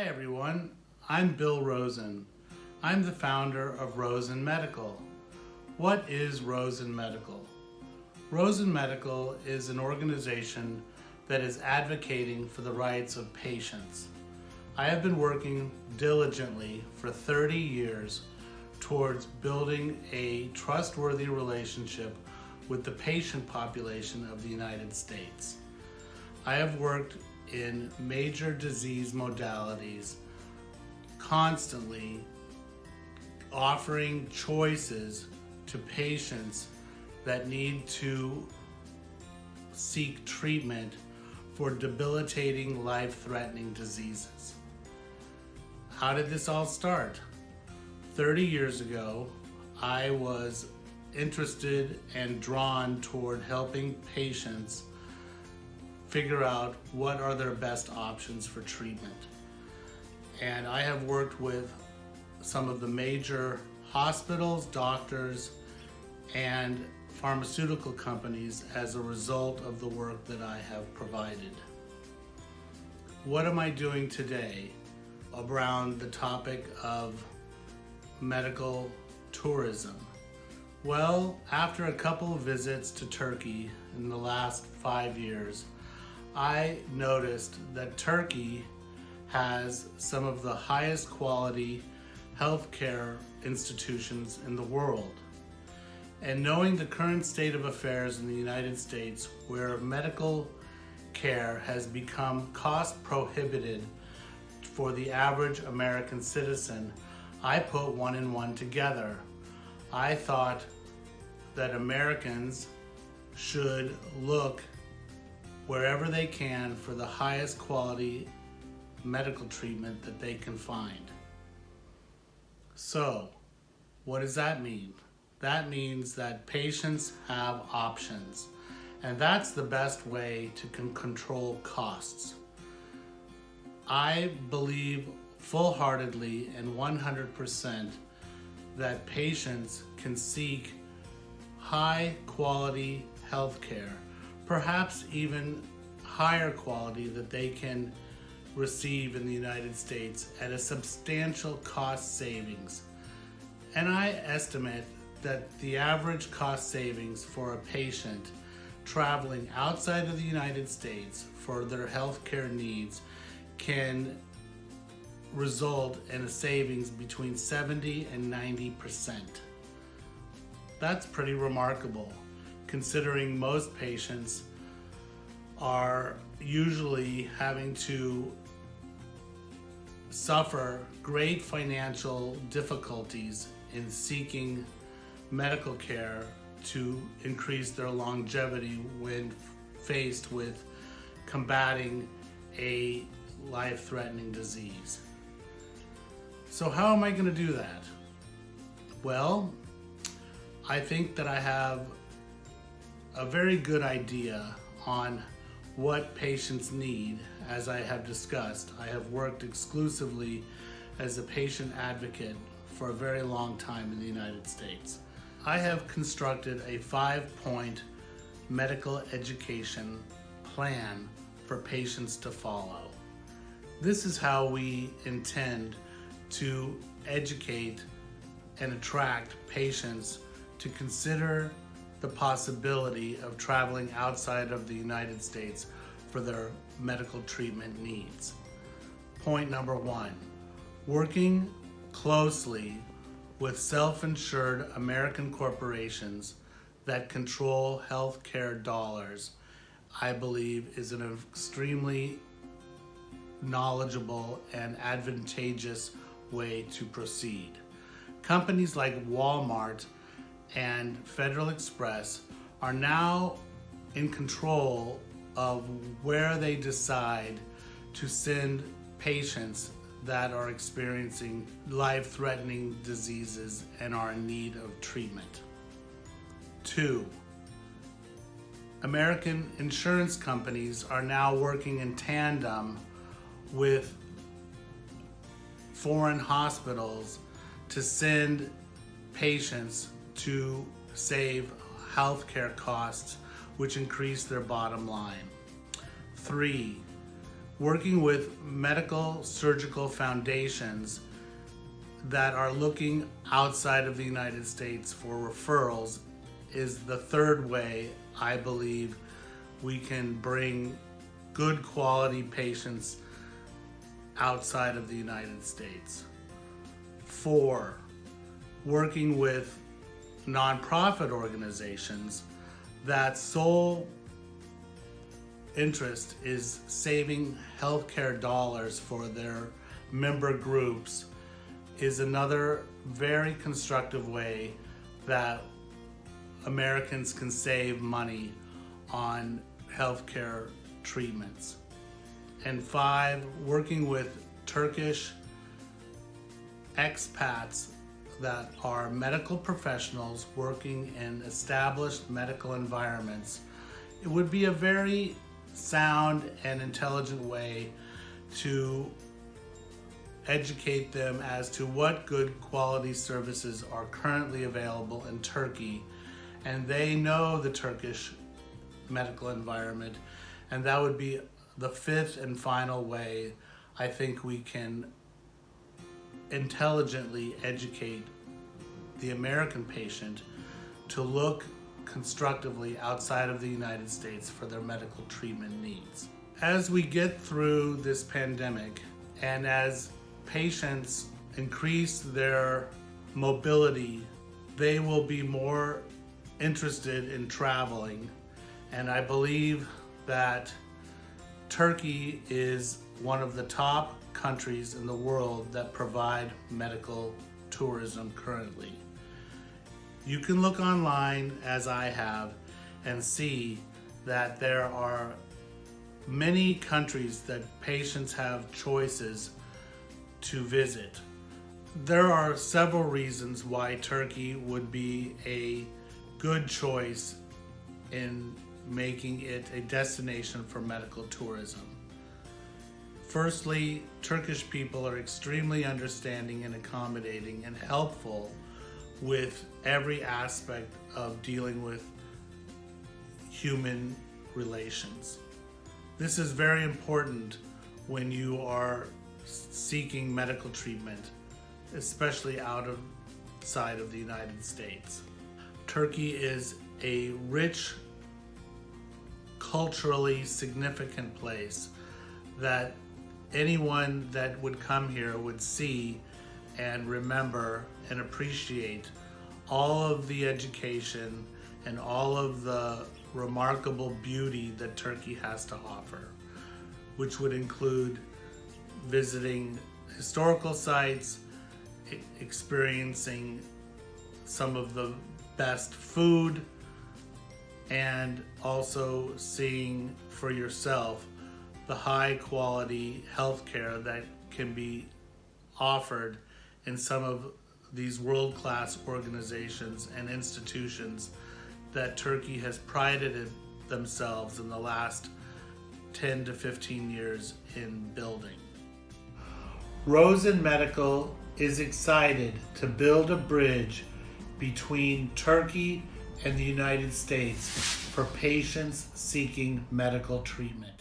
everyone, I'm Bill Rosen. I'm the founder of Rosen Medical. What is Rosen Medical? Rosen Medical is an organization that is advocating for the rights of patients. I have been working diligently for 30 years towards building a trustworthy relationship with the patient population of the United States. I have worked in major disease modalities, constantly offering choices to patients that need to seek treatment for debilitating, life-threatening diseases. How did this all start? 30 years ago, I was interested and drawn toward helping patients figure out what are their best options for treatment. And I have worked with some of the major hospitals, doctors, and pharmaceutical companies as a result of the work that I have provided. What am I doing today around the topic of medical tourism? Well, after a couple of visits to Turkey in the last 5 years, I noticed that Turkey has some of the highest quality healthcare institutions in the world. And knowing the current state of affairs in the United States, where medical care has become cost prohibited for the average American citizen, I put one and one together. I thought that Americans should look wherever they can for the highest quality medical treatment that they can find. So, what does that mean? That means that patients have options, and that's the best way to control costs. I believe full-heartedly and 100% that patients can seek high quality health care, perhaps even higher quality that they can receive in the United States at a substantial cost savings. And I estimate that the average cost savings for a patient traveling outside of the United States for their healthcare needs can result in a savings between 70 and 90%. That's pretty remarkable, considering most patients are usually having to suffer great financial difficulties in seeking medical care to increase their longevity when faced with combating a life-threatening disease. So how am I going to do that? Well, I think that I have a very good idea on what patients need. As I have discussed, I have worked exclusively as a patient advocate for a very long time in the United States. I have constructed a 5-point medical education plan for patients to follow. This is how we intend to educate and attract patients to consider the possibility of traveling outside of the United States for their medical treatment needs. Point number 1, working closely with self-insured American corporations that control healthcare dollars, I believe is an extremely knowledgeable and advantageous way to proceed. Companies like Walmart and Federal Express are now in control of where they decide to send patients that are experiencing life-threatening diseases and are in need of treatment. 2, American insurance companies are now working in tandem with foreign hospitals to send patients to save healthcare costs, which increase their bottom line. 3, working with medical surgical foundations that are looking outside of the United States for referrals is the third way I believe we can bring good quality patients outside of the United States. 4, working with nonprofit organizations that sole interest is saving healthcare dollars for their member groups is another very constructive way that Americans can save money on healthcare treatments. And 5, working with Turkish expats that are medical professionals working in established medical environments. It would be a very sound and intelligent way to educate them as to what good quality services are currently available in Turkey, and they know the Turkish medical environment, and that would be the 5th and final way I think we can intelligently educate the American patient to look constructively outside of the United States for their medical treatment needs. As we get through this pandemic and as patients increase their mobility, they will be more interested in traveling, and I believe that Turkey is one of the top countries in the world that provide medical tourism currently. You can look online, as I have, and see that there are many countries that patients have choices to visit. There are several reasons why Turkey would be a good choice in making it a destination for medical tourism. Firstly, Turkish people are extremely understanding and accommodating and helpful with every aspect of dealing with human relations. This is very important when you are seeking medical treatment, especially outside of the United States. Turkey is a rich, culturally significant place that anyone that would come here would see and remember and appreciate all of the education and all of the remarkable beauty that Turkey has to offer, which would include visiting historical sites, experiencing some of the best food, and also seeing for yourself the high quality healthcare that can be offered in some of these world-class organizations and institutions that Turkey has prided themselves in the last 10 to 15 years in building. Rosen Medical is excited to build a bridge between Turkey and the United States for patients seeking medical treatment.